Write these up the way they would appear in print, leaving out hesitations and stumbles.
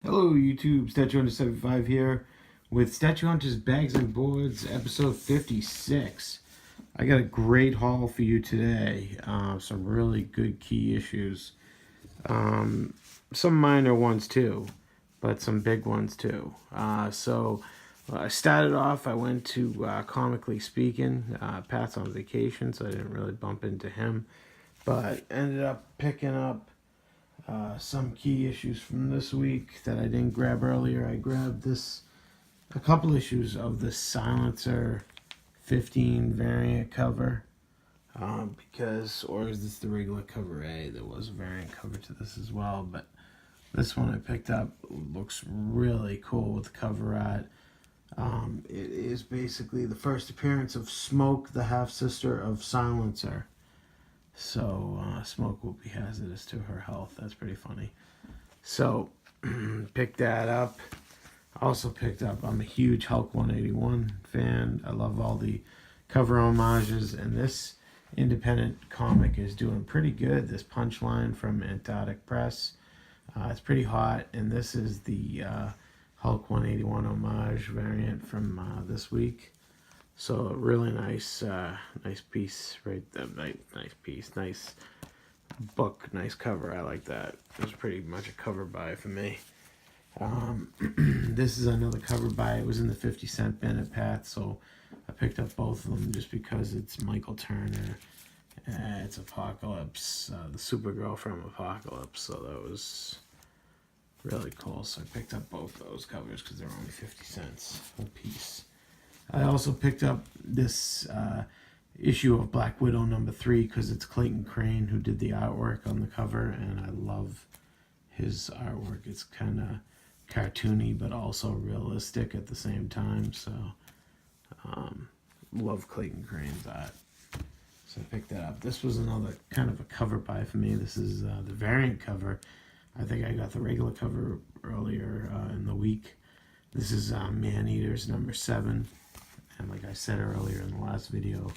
Hello YouTube, StatueHunter75 here with Statue Hunters Bags and Boards, episode 56. I got a great haul for you today. Some really good key issues. Some minor ones too, but some big ones too. I started off, I went to Comically Speaking. Pat's on vacation, so I didn't really bump into him. But ended up picking up some key issues from this week that I didn't grab earlier. I grabbed a couple issues of the Silencer 15 variant cover, or is this the regular cover A? There was a variant cover to this as well, but this one I picked up looks really cool with the cover art. It is basically the first appearance of Smoke, the half-sister of Silencer. So, smoke will be hazardous to her health. That's pretty funny. So, picked that up. Also picked up, I'm a huge Hulk 181 fan. I love all the cover homages. And this independent comic is doing pretty good. This Punchline from Antarctic Press. It's pretty hot. And this is the Hulk 181 homage variant from this week. So a really nice, nice piece, right? Nice piece, nice book, nice cover. I like that. It was pretty much a cover buy for me. This is another cover buy. It was in the 50-cent bin at Pat, so I picked up both of them just because it's Michael Turner. It's Apocalypse, the Supergirl from Apocalypse. So that was really cool. So I picked up both those covers because they're only 50 cents a piece. I also picked up this issue of Black Widow #3 because it's Clayton Crane who did the artwork on the cover, and I love his artwork. It's kind of cartoony but also realistic at the same time, so love Clayton Crane's art. So I picked that up. This was another kind of a cover buy for me. This is the variant cover. I think I got the regular cover earlier in the week. This is Man-Eaters #7. And like I said earlier in the last video,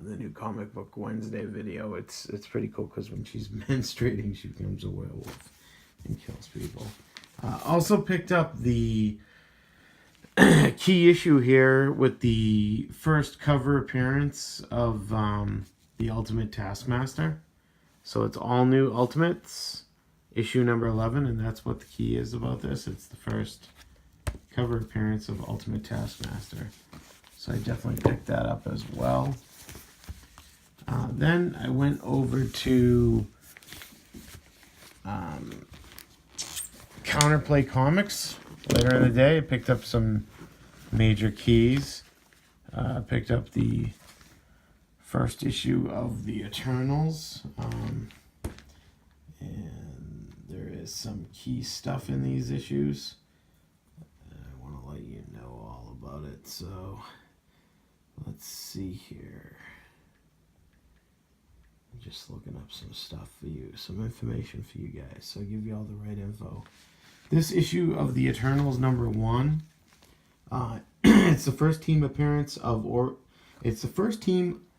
the new Comic Book Wednesday video, it's pretty cool because when she's menstruating, she becomes a werewolf and kills people. Also picked up the key issue here with the first cover appearance of the Ultimate Taskmaster. So it's all new Ultimates, issue #11, and that's what the key is about this. It's the first cover appearance of Ultimate Taskmaster. So I definitely picked that up as well. Then I went over to Counterplay Comics later in the day. I picked up some major keys. Picked up the first issue of the Eternals. And there is some key stuff in these issues. Let you know all about it. So let's see here. I'm just looking up some stuff for you, some information for you guys, so I'll give you all the right info. This issue of the Eternals #1, it's the first team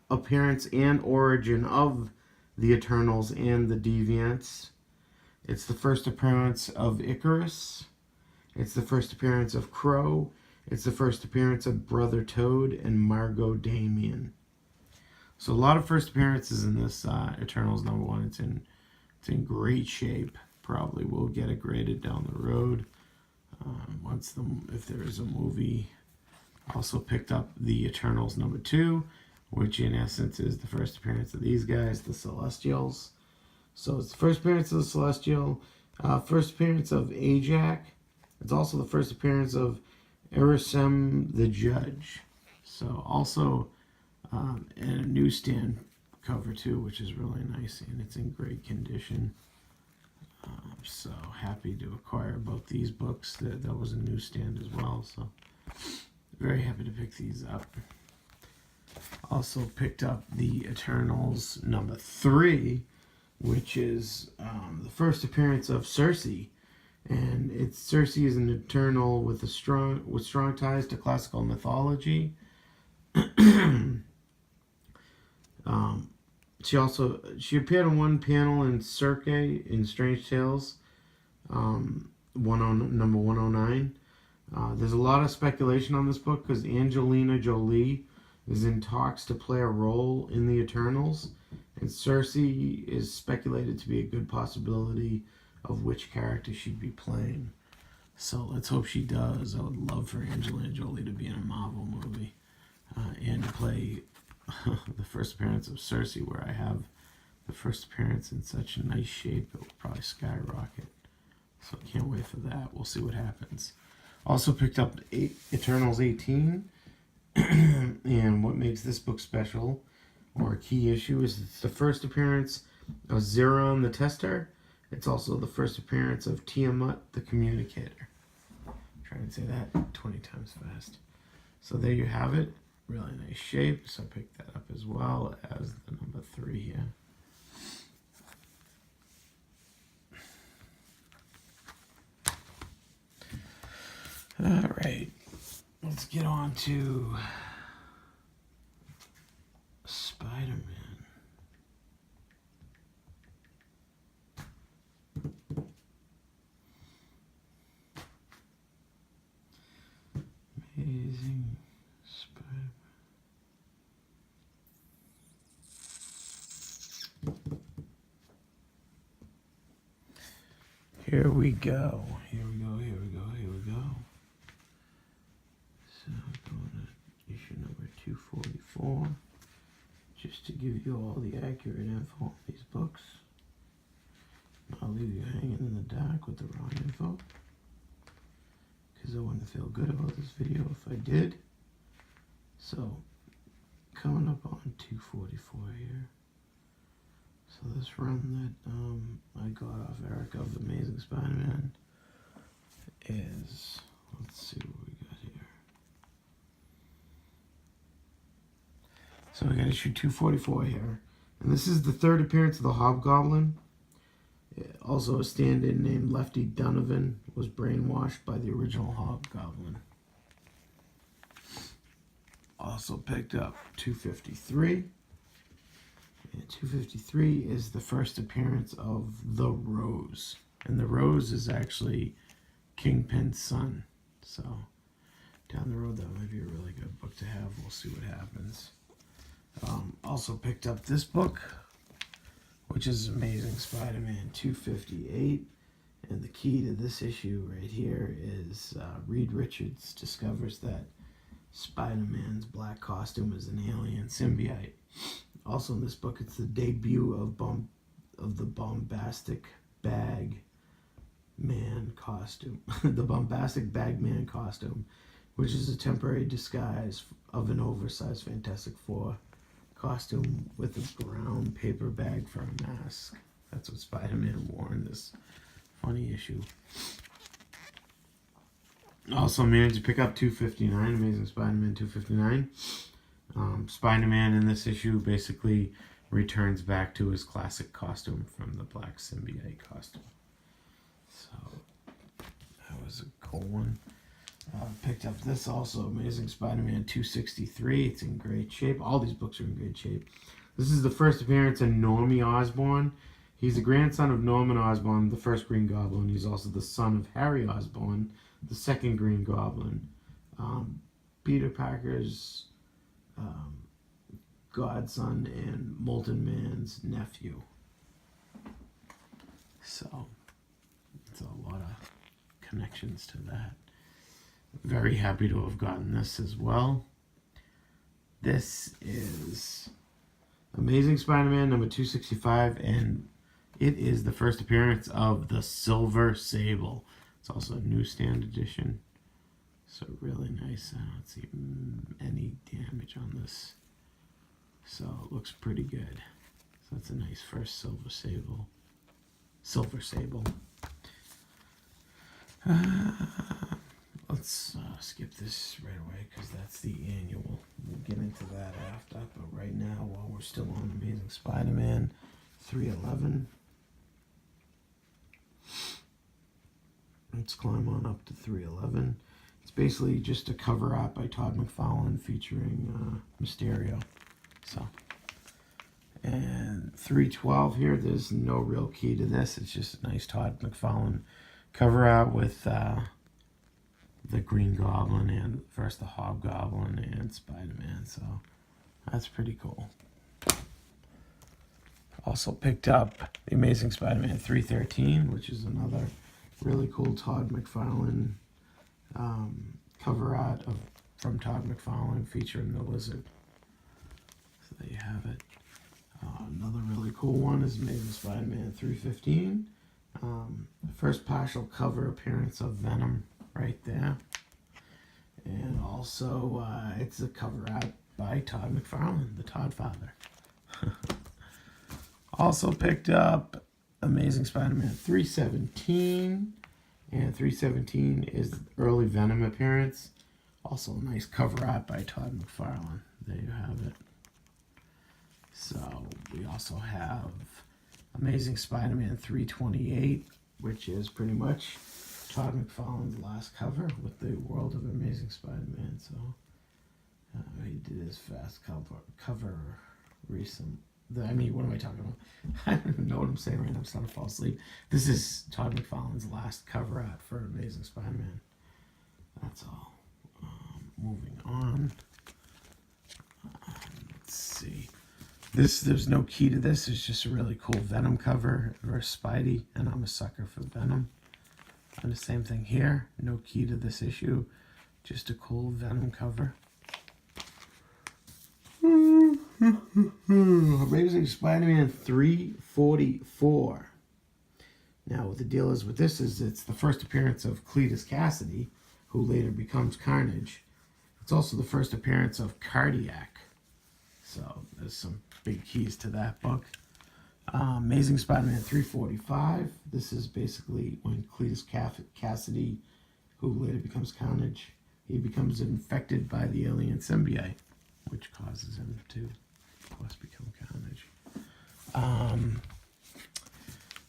appearance and origin of the Eternals and the Deviants. It's the first appearance of Icarus. It's the first appearance of Crow. It's the first appearance of Brother Toad and Margot Damien. So a lot of first appearances in this Eternals #1. It's in great shape. Probably will get it graded down the road if there is a movie. Also picked up the Eternals #2, which in essence is the first appearance of these guys, the Celestials. So it's the first appearance of the Celestial, first appearance of Ajax. It's also the first appearance of Erisem the Judge. So also in a newsstand cover too, which is really nice, and it's in great condition. So happy to acquire both these books. That was a newsstand as well, so very happy to pick these up. Also picked up the Eternals #3, which is the first appearance of Cersei. And Cersei is an Eternal with strong ties to classical mythology. She appeared in one panel in Circe in Strange Tales. number 109. There's a lot of speculation on this book because Angelina Jolie is in talks to play a role in the Eternals, and Cersei is speculated to be a good possibility of which character she'd be playing. So let's hope she does. I would love for Angelina Jolie to be in a Marvel movie and to play the first appearance of Cersei, where I have the first appearance in such nice shape it will probably skyrocket. So I can't wait for that. We'll see what happens. Also picked up Eternals 18. And what makes this book special, or a key issue, is it's the first appearance of Zeron the Tester. It's also the first appearance of Tiamat the Communicator. Try and say that 20 times fast. So there you have it. Really nice shape. So I picked that up as well as the number 3 here. All right. Let's get on to Spider-Man. Amazing Spider-Man. Here we go. Here we go. Here we go. Here we go. So going to issue number 244, just to give you all the accurate info on these books. I'll leave you hanging in the dark with the wrong info, because I wouldn't feel good about this video if I did. So coming up on 244 here. So this run that I got off Eric of Amazing Spider-Man is, let's see what we got here. So we got issue 244 here. And this is the third appearance of the Hobgoblin. Also a stand-in named Lefty Donovan was brainwashed by the original Hobgoblin. Also picked up 253. And 253 is the first appearance of the Rose. And the Rose is actually Kingpin's son. So down the road that might be a really good book to have. We'll see what happens. Also picked up this book, which is Amazing Spider-Man 258. And the key to this issue right here is Reed Richards discovers that Spider-Man's black costume is an alien symbiote. Also in this book, it's the debut of the bombastic bag man costume. The bombastic bag man costume, which is a temporary disguise of an oversized Fantastic Four costume with a brown paper bag for a mask. That's what Spider-Man wore in this funny issue. Also managed to pick up 259, Amazing Spider-Man 259. Spider-Man in this issue basically returns back to his classic costume from the black symbiote costume. So that was a cool one. Picked up this also, Amazing Spider-Man 263. It's in great shape. All these books are in great shape. This is the first appearance of Normie Osborn. He's the grandson of Norman Osborn, the first Green Goblin. He's also the son of Harry Osborn, the second Green Goblin. Peter Parker's godson and Molten Man's nephew. So it's a lot of connections to that. Very happy to have gotten this as well. This is Amazing Spider-Man number 265, and it is the first appearance of the Silver Sable. It's also a newsstand edition. So really nice. I don't see any damage on this. So it looks pretty good. So that's a nice first Silver Sable. Let's skip this right away because that's the annual. We'll get into that after. But right now, while we're still on Amazing Spider-Man 311, let's climb on up to 311. It's basically just a cover art by Todd McFarlane featuring Mysterio. So, and 312 here, there's no real key to this. It's just a nice Todd McFarlane cover art with the Green Goblin and versus the Hobgoblin and Spider-Man. So that's pretty cool. Also picked up the Amazing Spider-Man 313, which is another really cool Todd McFarlane cover art from Todd McFarlane featuring the Lizard. So there you have it. Another really cool one is Amazing Spider-Man 315. The first partial cover appearance of Venom right there. And also it's a cover art by Todd McFarlane, the Todd Father. Also picked up Amazing Spider-Man 317. And 317 is the early Venom appearance. Also a nice cover art by Todd McFarlane. There you have it. So we also have Amazing Spider-Man 328, which is pretty much Todd McFarlane's last cover with the World of Amazing Spider-Man. So he did his fast cover recent. I mean, what am I talking about? I don't even know what I'm saying right now. I'm starting to fall asleep. This is Todd McFarlane's last cover art for Amazing Spider-Man. That's all. Moving on. Let's see. There's no key to this. It's just a really cool Venom cover versus Spidey, and I'm a sucker for Venom. And the same thing here. No key to this issue. Just a cool Venom cover. Amazing Spider-Man 344. Now, what the deal is with this is it's the first appearance of Cletus Cassidy, who later becomes Carnage. It's also the first appearance of Cardiac. So there's some big keys to that book. Amazing Spider-Man 345. This is basically when Cletus Cassidy, who later becomes Carnage, he becomes infected by the alien symbiote, which causes him to, of course, become Carnage.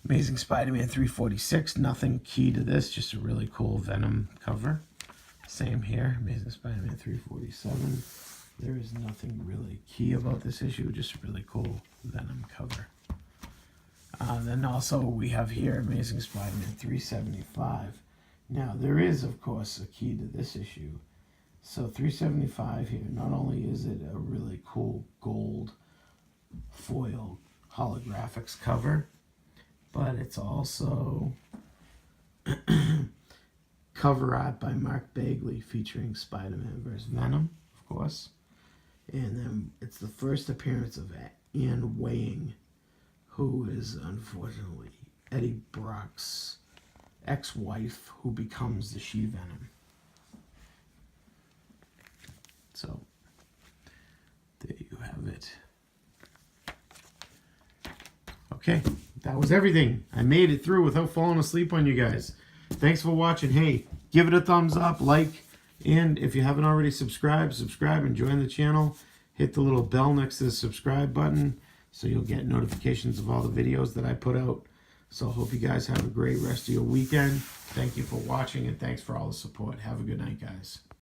Amazing Spider-Man 346. Nothing key to this, just a really cool Venom cover. Same here, Amazing Spider-Man 347. There is nothing really key about this issue, just a really cool Venom cover. Then also we have here Amazing Spider-Man 375. Now there is, of course, a key to this issue. So 375 here, not only is it a really cool gold foil holographics cover, but it's also cover art by Mark Bagley featuring Spider-Man vs. Venom, of course. And then it's the first appearance of Anne Weying, who is unfortunately Eddie Brock's ex-wife, who becomes the She-Venom. So there you have it. Okay, that was everything. I made it through without falling asleep on you guys. Thanks for watching. Hey, give it a thumbs up, like, and if you haven't already subscribed, subscribe and join the channel. Hit the little bell next to the subscribe button so you'll get notifications of all the videos that I put out. So I hope you guys have a great rest of your weekend. Thank you for watching and thanks for all the support. Have a good night, guys.